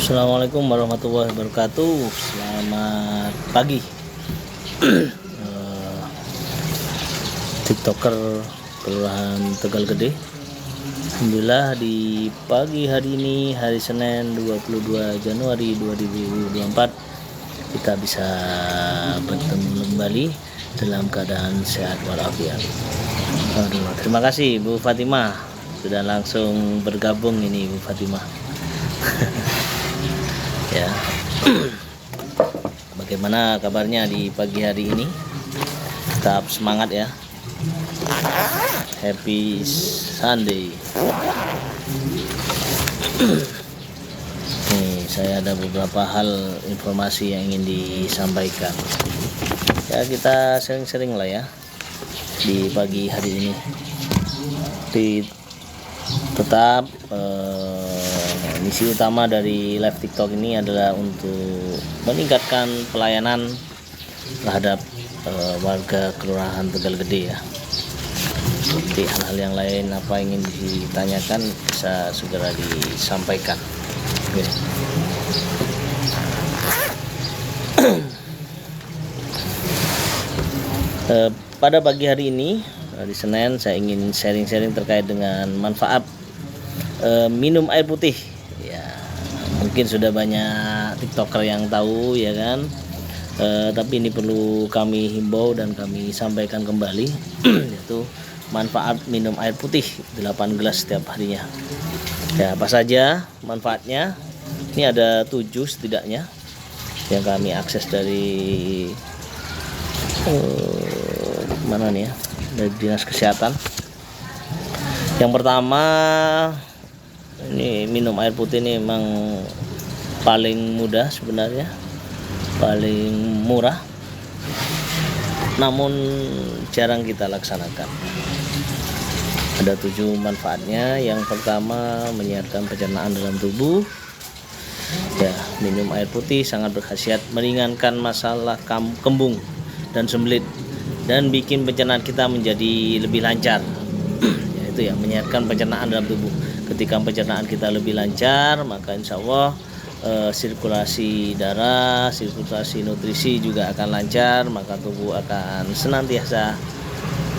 Assalamualaikum warahmatullahi wabarakatuh. Selamat pagi. TikToker Kelurahan Tegal Gede. Alhamdulillah di pagi hari ini, hari Senin 22 Januari 2024, kita bisa bertemu kembali dalam keadaan sehat walafiat. Terima kasih Bu Fatimah sudah langsung bergabung ini Bu Fatimah. Ya, bagaimana kabarnya di pagi hari ini? Tetap semangat ya. Happy Sunday. Nih, saya ada beberapa hal informasi yang ingin disampaikan. Ya, kita sering-sering lah ya di pagi hari ini. Tetap misi utama dari live TikTok ini adalah untuk meningkatkan pelayanan terhadap warga Kelurahan Tegal Gede ya. Seperti hal-hal yang lain apa ingin ditanyakan bisa segera disampaikan. Oke. Pada pagi hari ini, hari Senin, saya ingin sharing-sharing terkait dengan manfaat minum air putih. Ya, mungkin sudah banyak TikToker yang tahu ya kan. Tapi ini perlu kami himbau dan kami sampaikan kembali, yaitu manfaat minum air putih 8 gelas setiap harinya. Ya, apa saja manfaatnya? Ini ada 7 setidaknya yang kami akses dari mana nih ya, dari Dinas Kesehatan. Yang pertama, ini minum air putih ini memang paling mudah sebenarnya, paling murah, namun jarang kita laksanakan. Ada 7 manfaatnya. Yang pertama, menyehatkan pencernaan dalam tubuh. Ya, minum air putih sangat berkhasiat meringankan masalah kembung dan sembelit dan bikin pencernaan kita menjadi lebih lancar. Yaitu ya, menyehatkan pencernaan dalam tubuh. Ketika pencernaan kita lebih lancar, maka insya Allah sirkulasi darah, sirkulasi nutrisi juga akan lancar, maka tubuh akan senantiasa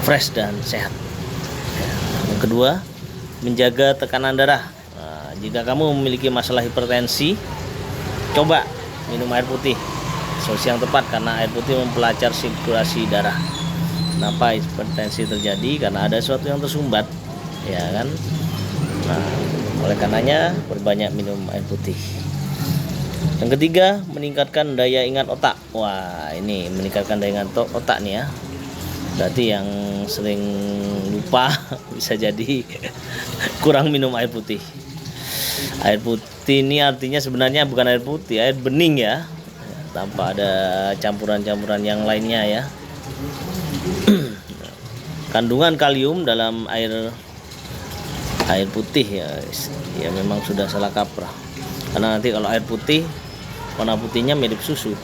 fresh dan sehat. Yang kedua, menjaga tekanan darah. Nah, jika kamu memiliki masalah hipertensi, coba minum air putih. Solusi yang tepat karena air putih memperlancar sirkulasi darah. Kenapa hipertensi terjadi? Karena ada sesuatu yang tersumbat, ya kan? Nah, oleh karenanya perbanyak minum air putih. Yang ketiga, meningkatkan daya ingat otak. Wah, ini meningkatkan daya ingat otak nih ya. Berarti yang sering lupa bisa jadi kurang minum air putih. Air putih ini artinya sebenarnya bukan air putih, air bening ya, tanpa ada campuran-campuran yang lainnya ya. Kandungan kalium dalam air putih ya memang sudah salah kaprah. Karena nanti kalau air putih, warna putihnya mirip susu.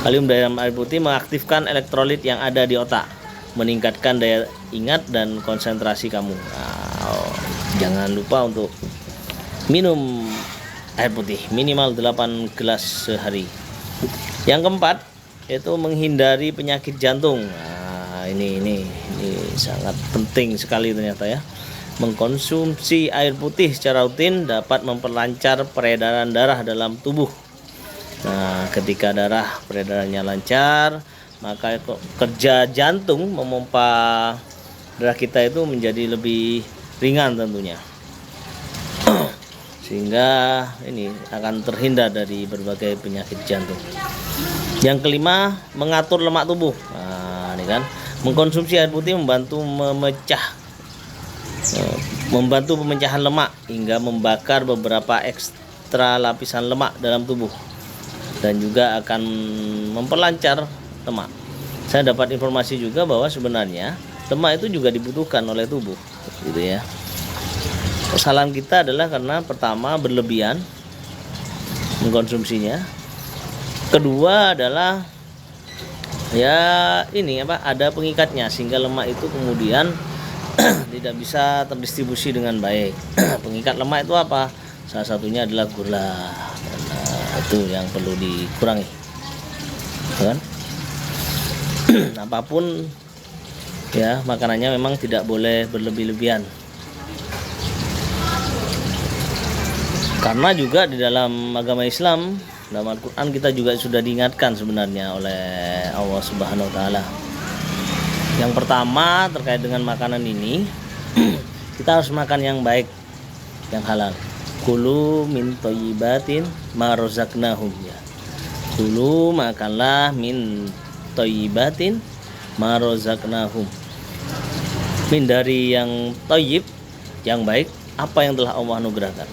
Kalium dalam air putih mengaktifkan elektrolit yang ada di otak, meningkatkan daya ingat dan konsentrasi kamu. Nah, jangan lupa untuk minum air putih minimal 8 gelas sehari. Yang keempat, yaitu menghindari penyakit jantung. Nah, ini sangat penting sekali ternyata ya. Mengkonsumsi air putih secara rutin dapat memperlancar peredaran darah dalam tubuh. Nah, ketika darah peredarannya lancar, maka kerja jantung memompa darah kita itu menjadi lebih ringan tentunya. Sehingga ini akan terhindar dari berbagai penyakit jantung. Yang kelima, mengatur lemak tubuh. Nah, ini kan, mengkonsumsi air putih membantu pemecahan lemak hingga membakar beberapa ekstra lapisan lemak dalam tubuh dan juga akan memperlancar lemak. Saya dapat informasi juga bahwa sebenarnya lemak itu juga dibutuhkan oleh tubuh, gitu ya. Kesalahan kita adalah karena pertama berlebihan mengkonsumsinya. Kedua adalah ada pengikatnya sehingga lemak itu kemudian tidak bisa terdistribusi dengan baik. Pengikat lemak itu apa? salah satunya adalah gula. Itu yang perlu dikurangi, kan? Apapun ya makanannya memang tidak boleh berlebih-lebihan, karena juga di dalam agama Islam, dalam Al-Quran kita juga sudah diingatkan sebenarnya oleh Allah Subhanahu wa Ta'ala. Yang pertama terkait dengan makanan ini, kita harus makan yang baik, yang halal. Kulu min thayyibatin ma razaqnahum, ya. Kulu makanlah min thayyibatin ma razaqnahum. Min dari yang thayyib, yang baik, apa yang telah Allah anugerahkan.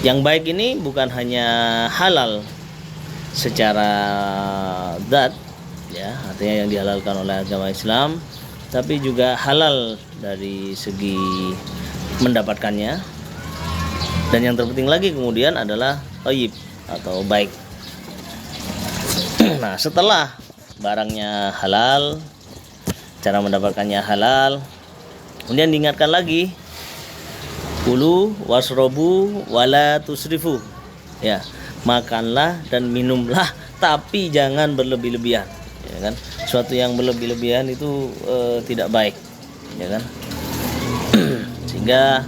Yang baik ini bukan hanya halal secara zat, ya, artinya yang dihalalkan oleh agama Islam, tapi juga halal dari segi mendapatkannya. Dan yang terpenting lagi kemudian adalah thayyib atau baik. Nah, setelah barangnya halal, cara mendapatkannya halal, kemudian diingatkan lagi, kulu wasrobu wala tusrifu, ya, makanlah dan minumlah tapi jangan berlebih-lebihan, ya kan? Suatu yang berlebih-lebihan itu tidak baik, ya kan? Sehingga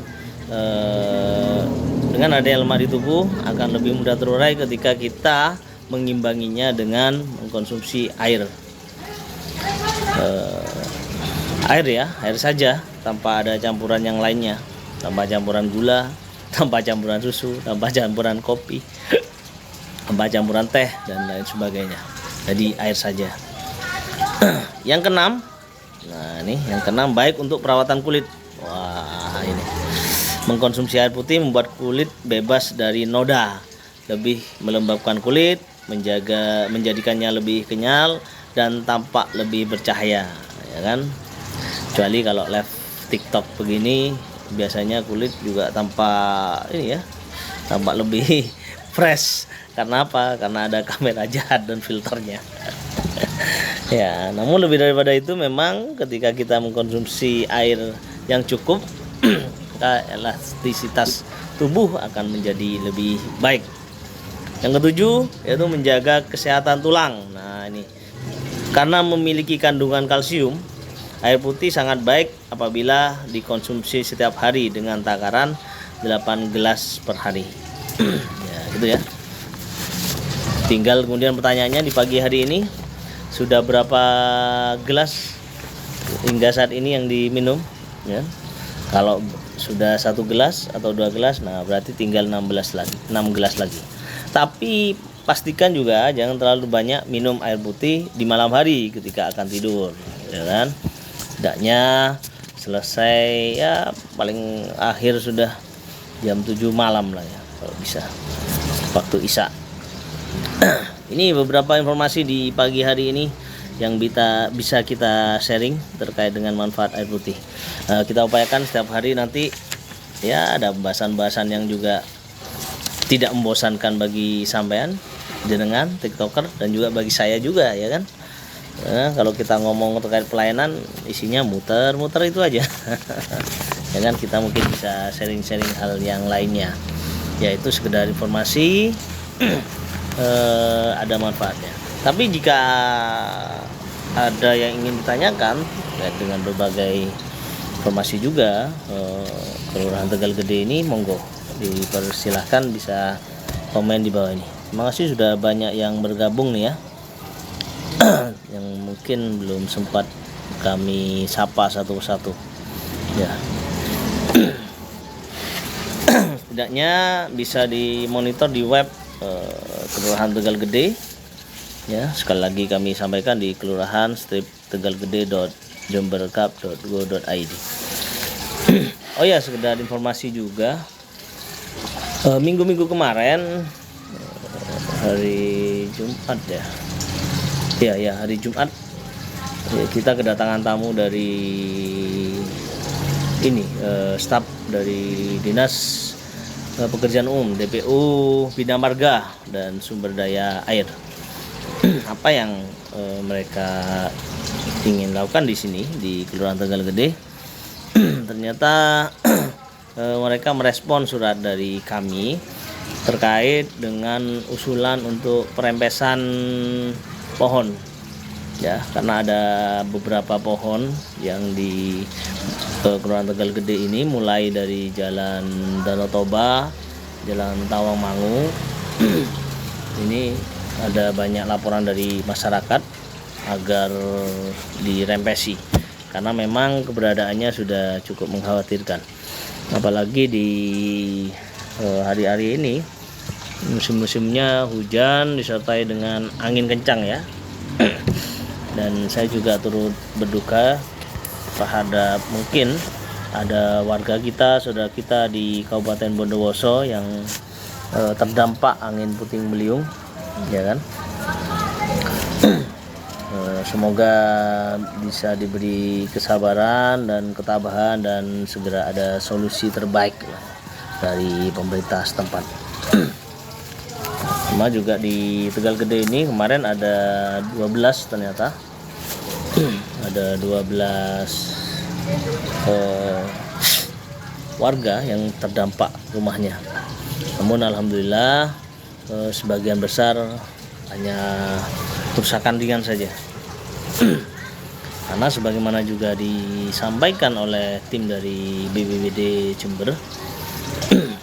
dengan adanya lemak di tubuh akan lebih mudah terurai ketika kita mengimbanginya dengan mengkonsumsi air. Air saja, tanpa ada campuran yang lainnya, tanpa campuran gula, tanpa campuran susu, tanpa campuran kopi, tanpa campuran teh dan lain sebagainya. Jadi air saja. Yang keenam, nah ini yang keenam, baik untuk perawatan kulit. Wah, ini mengkonsumsi air putih membuat kulit bebas dari noda, lebih melembabkan kulit, menjadikannya lebih kenyal dan tampak lebih bercahaya, ya kan? Kecuali kalau live TikTok begini, biasanya kulit juga tampak ini ya, tampak lebih fresh. Karena apa? Karena ada kamera jahat dan filternya. Ya, namun lebih daripada itu, memang ketika kita mengkonsumsi air yang cukup, maka elastisitas tubuh akan menjadi lebih baik. Yang ketujuh yaitu menjaga kesehatan tulang. Nah, ini karena memiliki kandungan kalsium, air putih sangat baik apabila dikonsumsi setiap hari dengan takaran 8 gelas per hari. Ya, gitu ya. Tinggal kemudian pertanyaannya, di pagi hari ini sudah berapa gelas hingga saat ini yang diminum, ya? Kalau sudah 1 gelas atau 2 gelas, nah berarti tinggal 6 gelas lagi. Tapi pastikan juga jangan terlalu banyak minum air putih di malam hari ketika akan tidur, ya kan? Tidaknya selesai ya paling akhir sudah jam 7 malam lah ya, kalau bisa, waktu isya. Ini beberapa informasi di pagi hari ini yang bisa kita sharing terkait dengan manfaat air putih. Kita upayakan setiap hari nanti ya ada bahasan-bahasan yang juga tidak membosankan bagi sampean, jenengan, TikToker, dan juga bagi saya juga, ya kan? Kalau kita ngomong terkait pelayanan, isinya muter-muter itu aja. Ya kan, kita mungkin bisa sharing-sharing hal yang lainnya, yaitu sekedar informasi. Ada manfaatnya. Tapi jika ada yang ingin ditanyakan terkait dengan berbagai informasi juga, Kelurahan Tegal Gede ini, monggo dipersilahkan bisa komen di bawah ini. Terima kasih sudah banyak yang bergabung nih ya, yang mungkin belum sempat kami sapa satu persatu ya. Setidaknya bisa dimonitor di web Kelurahan Tegal Gede ya. Sekali lagi kami sampaikan di kelurahan-tegalgede.jembercup.go.id. Oh ya, sekedar informasi juga, minggu-minggu kemarin, hari Jumat ya, hari Jumat ya, kita kedatangan tamu dari ini, staf dari Dinas Pekerjaan Umum DPU Bina Marga dan Sumber Daya Air. Apa yang mereka ingin lakukan di sini di Kelurahan Tegal Gede? Ternyata mereka merespon surat dari kami terkait dengan usulan untuk perempesan pohon ya, karena ada beberapa pohon yang di Kelurahan Tegal Gede ini, mulai dari Jalan Danau Toba, Jalan Tawangmangu. Ini ada banyak laporan dari masyarakat agar dirempesi karena memang keberadaannya sudah cukup mengkhawatirkan, apalagi di hari-hari ini musim-musimnya hujan disertai dengan angin kencang ya. Dan saya juga turut berduka terhadap mungkin ada warga kita, saudara kita di Kabupaten Bondowoso yang terdampak angin puting beliung ya kan. Semoga bisa diberi kesabaran dan ketabahan dan segera ada solusi terbaik dari pemerintah setempat. Sama juga di Tegal Gede ini kemarin ada 12 ternyata. Ada 12 warga yang terdampak rumahnya. Namun alhamdulillah sebagian besar hanya kerusakan ringan saja. Karena sebagaimana juga disampaikan oleh tim dari BPBD Jember,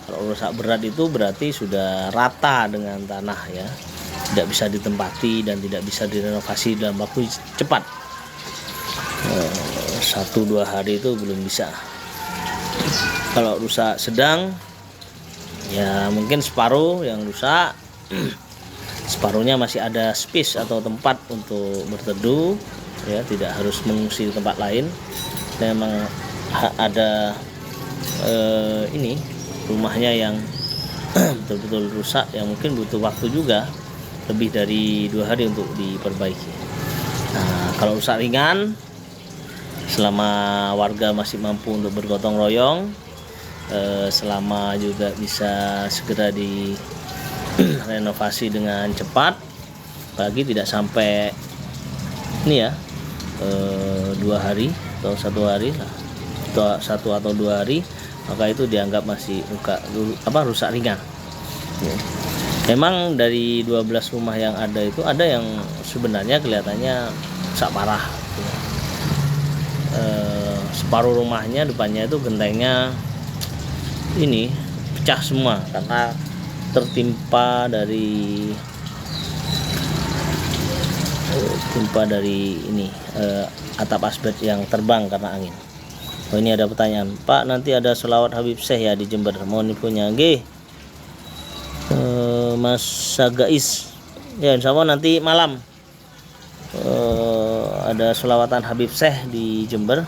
kalau rusak berat itu berarti sudah rata dengan tanah ya, tidak bisa ditempati dan tidak bisa direnovasi dalam waktu cepat. 1-2 hari itu belum bisa. Kalau rusak sedang ya mungkin separuh yang rusak, separuhnya masih ada space atau tempat untuk berteduh ya, tidak harus mengungsi ke tempat lain. Memang ada ini rumahnya yang betul-betul rusak yang mungkin butuh waktu juga lebih dari 2 hari untuk diperbaiki. Nah, kalau rusak ringan, selama warga masih mampu untuk bergotong royong, selama juga bisa segera direnovasi dengan cepat, apalagi tidak sampai ini ya 2 hari atau 1 hari lah, atau 1 atau 2 hari, maka itu dianggap masih rusak ringan. Memang dari 12 rumah yang ada itu ada yang sebenarnya kelihatannya rusak parah. Separuh rumahnya depannya itu gentengnya ini pecah semua karena tertimpa dari ini atap asbes yang terbang karena angin. Oh, ini ada pertanyaan, Pak, nanti ada sholawat Habib Syekh ya di Jember, mohon infonya. Nggih, Mas Sagais ya, insya Allah nanti malam ada sholawatan Habib Syekh di Jember.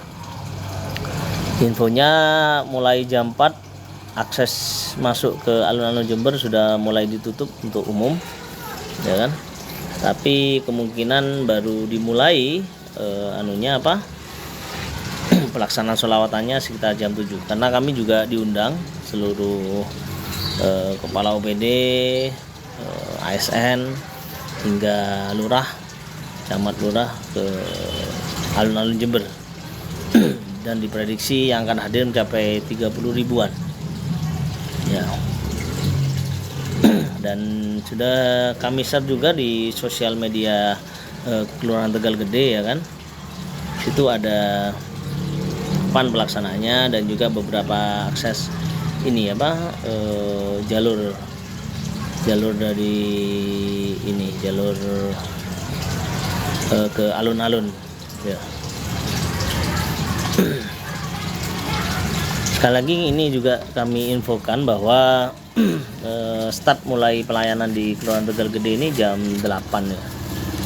Infonya mulai jam 4, akses masuk ke alun-alun Jember sudah mulai ditutup untuk umum ya kan, tapi kemungkinan baru dimulai pelaksanaan sholawatannya sekitar jam 7, karena kami juga diundang seluruh kepala OPD, ASN hingga lurah, camat lurah ke alun-alun Jember. Dan diprediksi yang akan hadir mencapai 30 ribuan ya. Dan sudah kami share juga di sosial media Kelurahan Tegal Gede ya kan, situ ada pan pelaksanaannya dan juga beberapa akses ini jalur dari ini, jalur ke alun-alun ya. Sekali lagi ini juga kami infokan bahwa start mulai pelayanan di Kelurahan Tegal Gede ini jam 8 ya,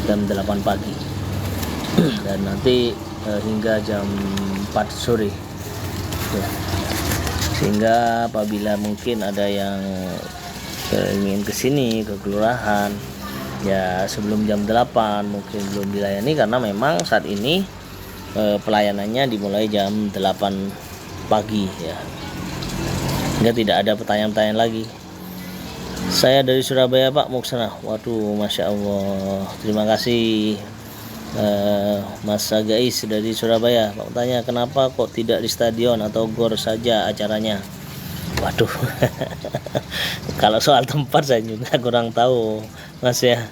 jam 8 pagi dan nanti hingga jam 4 sore ya. Sehingga apabila mungkin ada yang ingin kesini ke kelurahan ya sebelum jam 8 mungkin belum dilayani, karena memang saat ini pelayanannya dimulai jam 8 pagi ya, hingga tidak ada pertanyaan-pertanyaan lagi. Saya dari Surabaya Pak, mau kesana. Waduh, Masya Allah, terima kasih Mas Sagais dari Surabaya. Pak tanya, kenapa kok tidak di stadion atau gor saja acaranya? Waduh, kalau soal tempat saya juga kurang tahu Mas ya,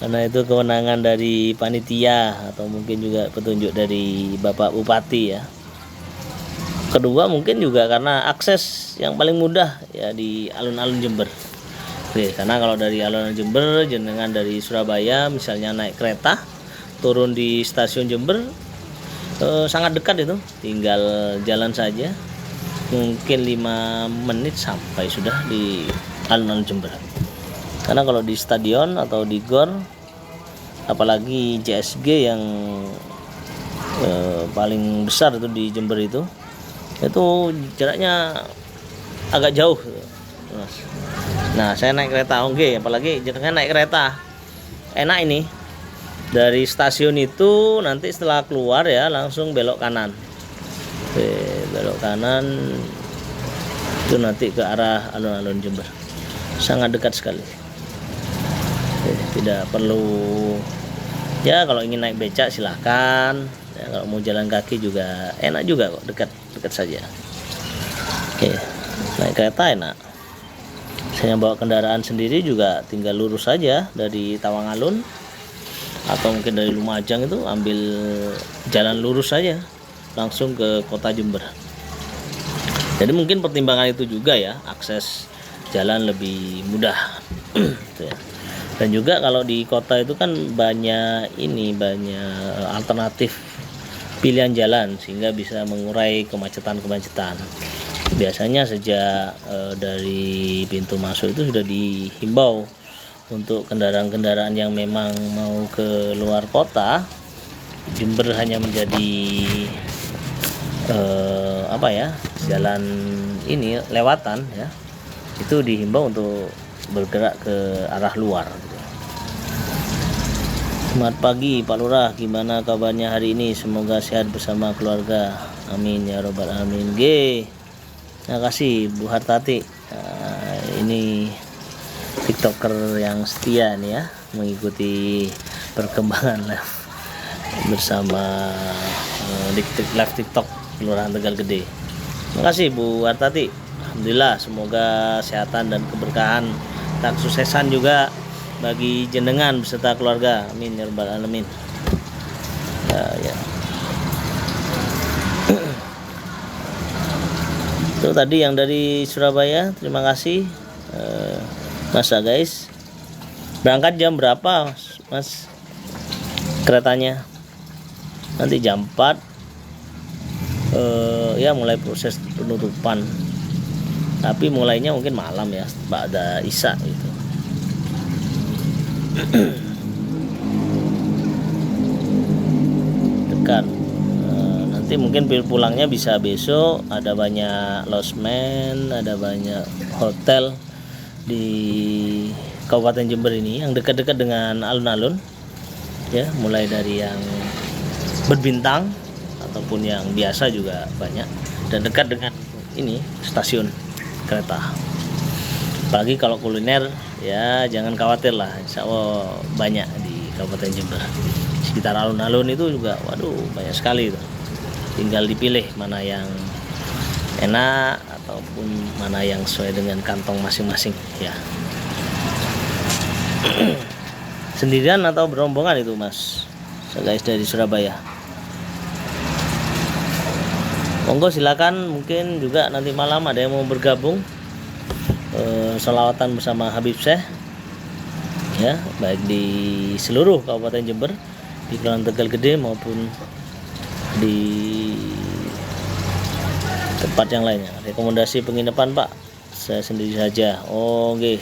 karena itu kewenangan dari panitia atau mungkin juga petunjuk dari Bapak Bupati ya. Kedua mungkin juga karena akses yang paling mudah ya di alun-alun Jember. Oke, karena kalau dari alun-alun Jember, jenengan dari Surabaya misalnya naik kereta turun di stasiun Jember, sangat dekat itu, tinggal jalan saja, mungkin 5 menit sampai sudah di alun-alun Jember. Karena kalau di stadion atau di GOR, apalagi JSG yang paling besar itu di Jember itu jaraknya agak jauh, Mas. Nah, saya naik kereta, oke, apalagi jangan naik kereta, enak ini. Dari stasiun itu nanti setelah keluar ya langsung belok kanan. Oke, belok kanan itu nanti ke arah alun-alun Jember. Sangat dekat sekali. Oke, tidak perlu ya, kalau ingin naik becak silahkan ya, kalau mau jalan kaki juga enak juga kok, dekat saja. Oke, naik kereta enak. Saya bawa kendaraan sendiri juga tinggal lurus saja dari Tawangalun atau mungkin dari Lumajang, itu ambil jalan lurus saja langsung ke kota Jember. Jadi mungkin pertimbangan itu juga ya, akses jalan lebih mudah. Dan juga kalau di kota itu kan banyak alternatif pilihan jalan sehingga bisa mengurai kemacetan. Biasanya sejak dari pintu masuk itu sudah dihimbau untuk kendaraan-kendaraan yang memang mau ke luar kota, Jember hanya menjadi jalan ini lewatan ya, itu dihimbau untuk bergerak ke arah luar. Selamat pagi Pak Lurah, gimana kabarnya hari ini? Semoga sehat bersama keluarga, amin ya robbal alamin. Terima kasih Bu Hartati. Ini TikToker yang setia nih ya, mengikuti perkembangan live bersama live TikTok Kelurahan Tegal Gede. Terima kasih Bu Hartati. Alhamdulillah, semoga kesehatan dan keberkahan dan kesuksesan juga bagi jenengan beserta keluarga, amin ya rabbal alamin. Ya. Itu tadi yang dari Surabaya, terima kasih Masa guys. Berangkat jam berapa Mas keretanya? Nanti jam 4 ya mulai proses penutupan, tapi mulainya mungkin malam ya, ba'da isya gitu. Dekat. Nanti mungkin pulangnya bisa besok. Ada banyak losmen, ada banyak hotel di Kabupaten Jember ini yang dekat-dekat dengan alun-alun ya, mulai dari yang berbintang ataupun yang biasa juga banyak, dan dekat dengan ini stasiun kereta. Apalagi kalau kuliner ya jangan khawatir lah, insya Allah banyak di Kabupaten Jember. Sekitar alun-alun itu juga waduh banyak sekali itu. Tinggal dipilih mana yang enak ataupun mana yang sesuai dengan kantong masing-masing ya. Sendirian atau berombongan itu Mas guys dari Surabaya? Monggo silakan, mungkin juga nanti malam ada yang mau bergabung sholawatan bersama Habib Syekh ya, baik di seluruh Kabupaten Jember, di Kelurahan Tegal Gede maupun di tempat yang lainnya. Rekomendasi penginapan Pak, saya sendiri saja. Oh oke.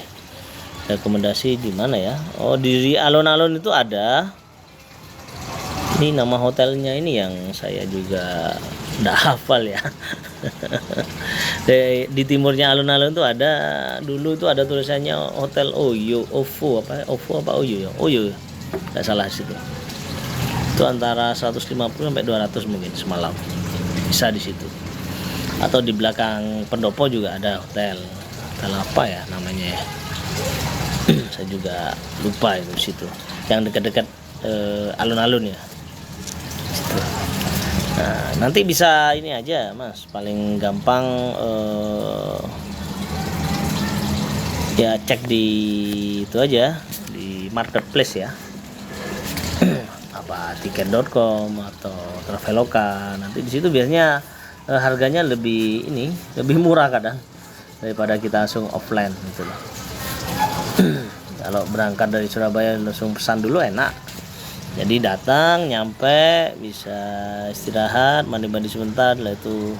Rekomendasi di mana ya? Oh di alun-alun itu ada. Ini nama hotelnya ini yang saya juga nggak hafal ya. Di timurnya alun-alun itu ada, dulu itu ada tulisannya Hotel Oyo, OVO apa Oyo ya? Oyo. Nggak salah situ. Itu antara 150 sampai 200 mungkin semalam. Bisa di situ. Atau di belakang pendopo juga ada hotel apa ya namanya ya. Saya juga lupa itu situ. Yang dekat-dekat alun-alun ya. Situ. Nah, nanti bisa ini aja Mas, paling gampang ya cek di itu aja, di marketplace ya. Apa tiket.com atau Traveloka. Nanti di situ biasanya harganya lebih murah kadang daripada kita langsung offline gitu loh. Kalau berangkat dari Surabaya langsung pesan dulu enak. Jadi datang, nyampe, bisa istirahat, mandi-mandi sebentar, lah itu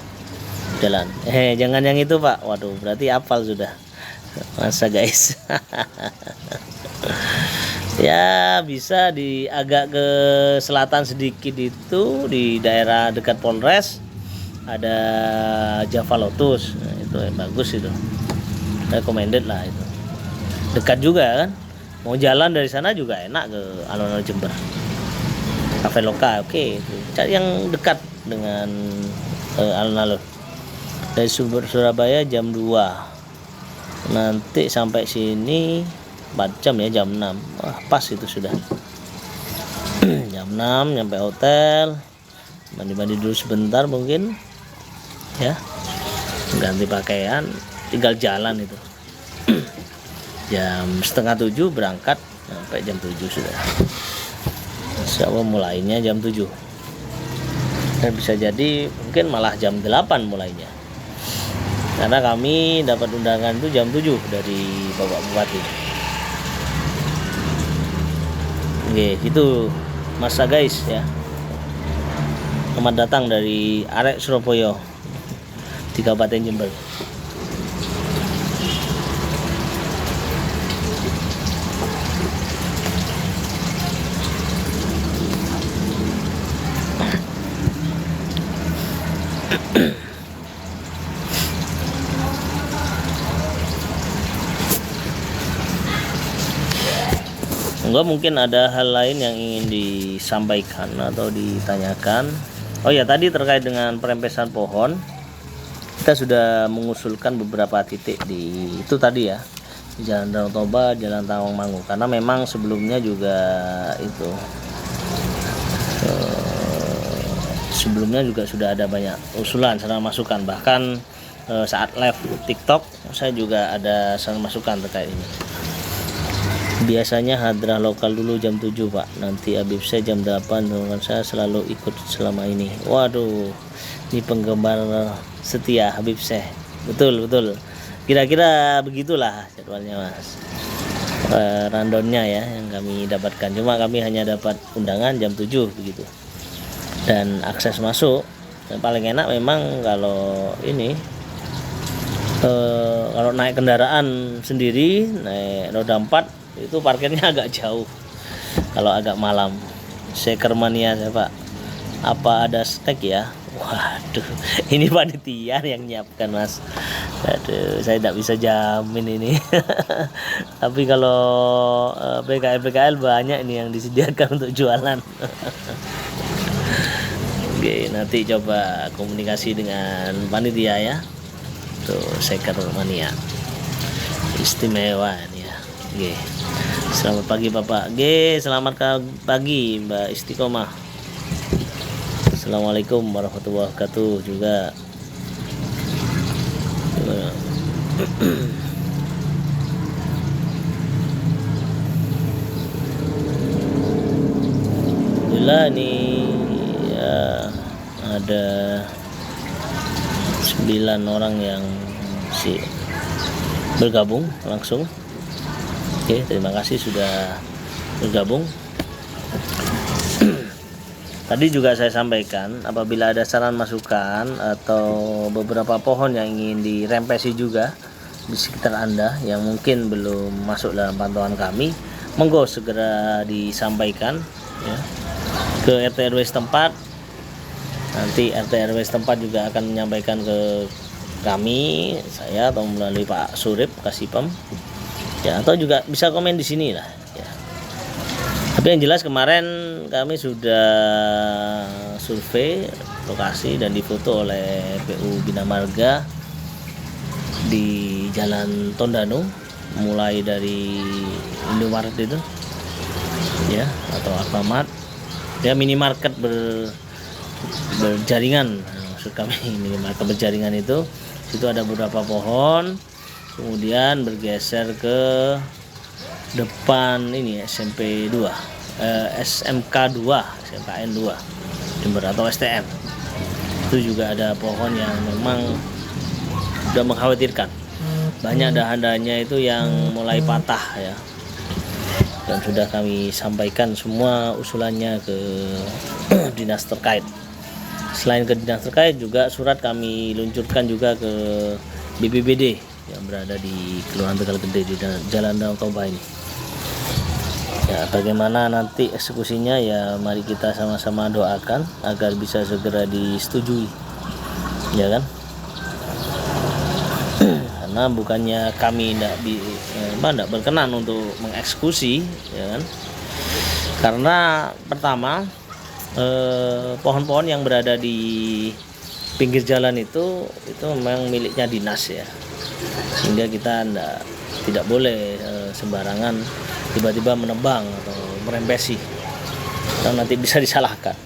jalan. Jangan yang itu Pak. Waduh, berarti hafal sudah. Masa guys. Ya bisa di agak ke selatan sedikit, itu di daerah dekat Polres ada Java Lotus. Nah, itu yang bagus itu. Recommended lah itu. Dekat juga kan. Mau jalan dari sana juga enak ke alun-alun Jember. Traveloka, oke, itu. Cari yang dekat dengan alun-alun. Dari Surabaya jam 2. Nanti sampai sini 4 jam ya, jam 6. Wah, pas itu sudah. Jam 6 nyampe hotel. Mandi-mandi dulu sebentar mungkin. Ya. Ganti pakaian, tinggal jalan itu. Jam setengah 7 berangkat, sampai jam 7 sudah. Insya Allah mulainya jam 7. Dan bisa jadi mungkin malah jam 8 mulainya. Karena kami dapat undangan itu jam 7 dari Bapak Bupati. Oke, itu masa guys ya. Selamat datang dari Arek Surabaya di Kabupaten Jember. Enggak, mungkin ada hal lain yang ingin disampaikan atau ditanyakan. Oh ya, tadi terkait dengan perempesan pohon, kita sudah mengusulkan beberapa titik di itu tadi ya, di Jalan Danau Toba, Jalan Tawangmangu, karena memang sebelumnya juga itu sebelumnya juga sudah ada banyak usulan saran masukan, bahkan saat live TikTok saya juga ada saran masukan terkait ini. Biasanya hadrah lokal dulu jam 7 Pak, nanti Habib saya jam 8, dengan saya selalu ikut selama ini. Waduh, ini penggemar setia Habib saya. Betul, kira-kira begitulah jadwalnya Mas. Randonnya ya yang kami dapatkan, cuma kami hanya dapat undangan jam 7 begitu. Dan akses masuk yang paling enak memang kalau ini kalau naik kendaraan sendiri, naik roda 4 itu parkirnya agak jauh kalau agak malam. Sekermania saya Pak, apa ada snack ya? Waduh, ini panitia yang nyiapkan Mas. Aduh, saya tidak bisa jamin ini. Tapi kalau PKL banyak ini yang disediakan untuk jualan. Oke, nanti coba komunikasi dengan panitia ya. Tuh, Sekermania istimewa ini ya. Oke. Selamat pagi Bapak. Selamat pagi Mbak Istiqomah. Assalamualaikum warahmatullahi wabarakatuh juga. Alhamdulillah nih ya, ada 9 orang yang bergabung langsung. Oke, terima kasih sudah bergabung. Tadi juga saya sampaikan, apabila ada saran masukan atau beberapa pohon yang ingin dirempesi juga di sekitar Anda yang mungkin belum masuk dalam pantauan kami, monggo segera disampaikan ya, ke RT RW setempat. Nanti RT RW setempat juga akan menyampaikan ke kami, saya, atau melalui Pak Surip Kasipem ya, atau juga bisa komen di sini lah ya. Tapi yang jelas kemarin kami sudah survei lokasi dan difoto oleh PU Bina Marga di Jalan Tondano, mulai dari Indomaret itu ya, atau Alfamart ya, minimarket berjaringan. Maksud kami minimarket berjaringan itu ada beberapa pohon, kemudian bergeser ke depan ini SMP 2, SMK 2, SMKN 2 Jember atau STM. Itu juga ada pohon yang memang sudah mengkhawatirkan, banyak dahan-dahannya itu yang mulai patah ya, dan sudah kami sampaikan semua usulannya ke dinas terkait. Selain ke dinas terkait juga surat kami luncurkan juga ke BPBD yang berada di Kelurahan Tegal Gede di Jalan Danau Toba ini. Ya, bagaimana nanti eksekusinya ya mari kita sama-sama doakan agar bisa segera disetujui, ya kan? Karena bukannya kami tidak berkenan untuk mengeksekusi, ya kan? Karena pertama pohon-pohon yang berada di pinggir jalan itu memang miliknya dinas ya, sehingga kita tidak boleh sembarangan tiba-tiba menebang atau merempesi, karena nanti bisa disalahkan.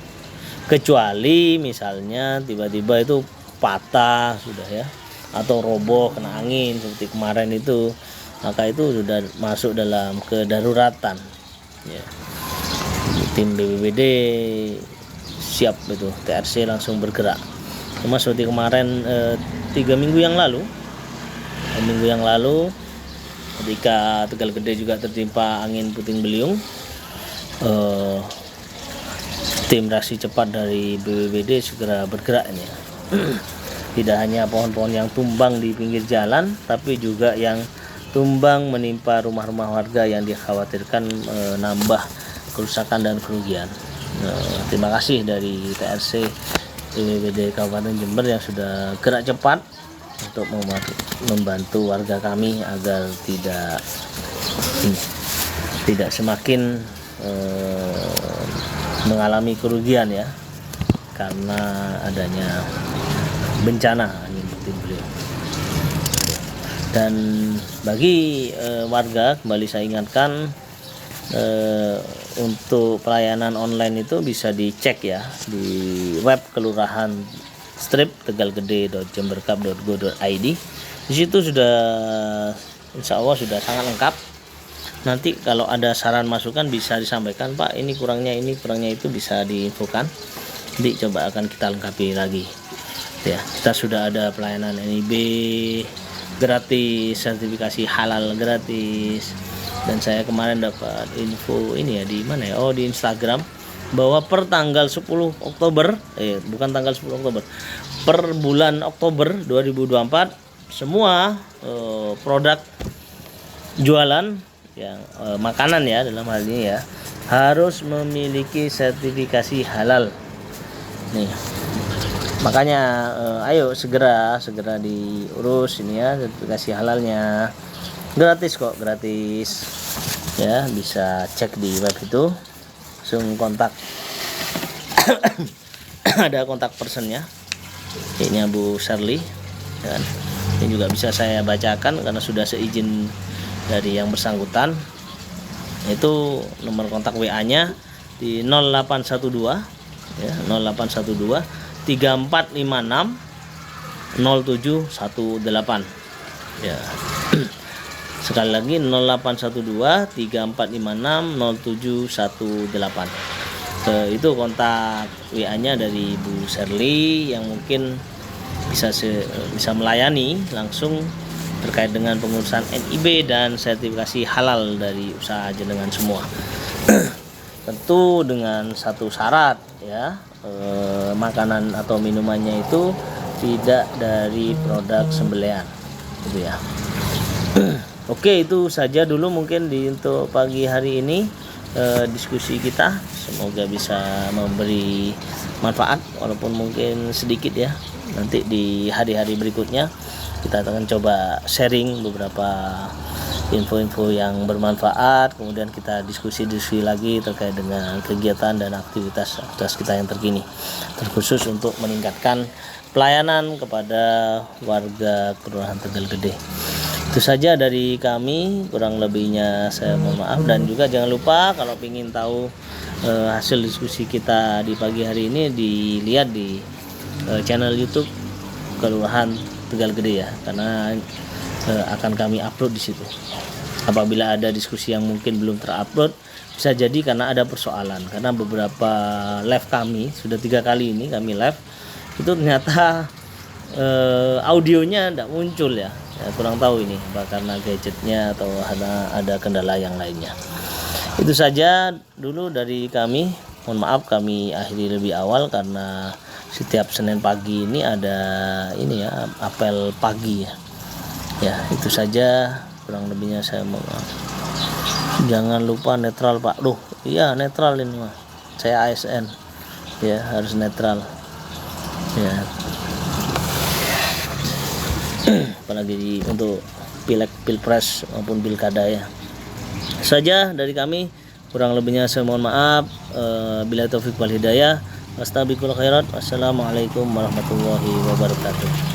Kecuali misalnya tiba-tiba itu patah sudah ya, atau roboh kena angin seperti kemarin itu, maka itu sudah masuk dalam kedaruratan ya. Tim BPBD siap itu, TRC langsung bergerak. Cuma seperti kemarin 3 minggu yang lalu ketika Tegal Gede juga tertimpa angin puting beliung, tim reaksi cepat dari BPBD segera bergerak ini ya. Tidak hanya pohon-pohon yang tumbang di pinggir jalan, tapi juga yang tumbang menimpa rumah-rumah warga yang dikhawatirkan nambah kerusakan dan kerugian. Terima kasih dari TRC BPBD Kabupaten Jember yang sudah gerak cepat untuk membantu warga kami agar tidak semakin mengalami kerugian ya, karena adanya bencana angin puting beliung. Dan bagi warga, kembali saya ingatkan, untuk pelayanan online itu bisa dicek ya di web kelurahan strip tegalgede.jemberkap.go.id. Di situ sudah insya Allah sudah sangat lengkap. Nanti kalau ada saran masukan bisa disampaikan, Pak ini kurangnya itu bisa diinfokan. Nanti coba akan kita lengkapi lagi ya. Kita sudah ada pelayanan NIB gratis, sertifikasi halal gratis. Dan saya kemarin dapat info ini ya, di mana ya? Oh, di Instagram, bahwa per tanggal 10 Oktober, bukan tanggal 10 Oktober, per bulan Oktober 2024 semua produk jualan yang makanan ya dalam hal ini ya harus memiliki sertifikasi halal. Nih. Makanya ayo segera diurus ini ya, sertifikasi halalnya. Gratis kok, gratis ya, bisa cek di web itu, langsung kontak. Ada kontak personnya, ini Bu Shirley dan ini juga bisa saya bacakan karena sudah seizin dari yang bersangkutan. Itu nomor kontak WA-nya di 0812 ya, 0812 3456 0718 ya. Sekali lagi 0812 3456 0718. Itu kontak WA-nya dari Bu Shirley yang mungkin bisa melayani langsung terkait dengan pengurusan NIB dan sertifikasi halal dari usaha jenengan semua. Tentu dengan satu syarat ya, makanan atau minumannya itu tidak dari produk sembelihan gitu ya. Oke, itu saja dulu mungkin untuk pagi hari ini diskusi kita. Semoga bisa memberi manfaat walaupun mungkin sedikit ya. Nanti di hari-hari berikutnya kita akan coba sharing beberapa info-info yang bermanfaat, kemudian kita diskusi lagi terkait dengan kegiatan dan aktivitas kita yang terkini, terkhusus untuk meningkatkan pelayanan kepada warga Kelurahan Tegal Gede. Itu saja dari kami, kurang lebihnya saya mohon maaf. Dan juga jangan lupa kalau ingin tahu hasil diskusi kita di pagi hari ini dilihat di channel YouTube Kelurahan Tegal Gede ya, karena akan kami upload di situ. Apabila ada diskusi yang mungkin belum terupload, bisa jadi karena ada persoalan, karena beberapa live kami sudah 3 kali ini kami live itu ternyata audionya tidak muncul ya, kurang tahu ini apa karena gadgetnya atau ada kendala yang lainnya. Itu saja dulu dari kami. Mohon maaf kami akhiri lebih awal karena setiap Senin pagi ini ada ini ya, apel pagi ya. Ya, itu saja, kurang lebihnya saya mohon maaf. Jangan lupa netral Pak. Loh, iya netral ini mah. Saya ASN. Ya, harus netral. Ya. Apalagi untuk pileg, pilpres maupun pilkada ya. Saja dari kami, kurang lebihnya saya mohon maaf. Bila taufik wal hidayah. Wastabiqul khairat. Wassalamualaikum warahmatullahi wabarakatuh.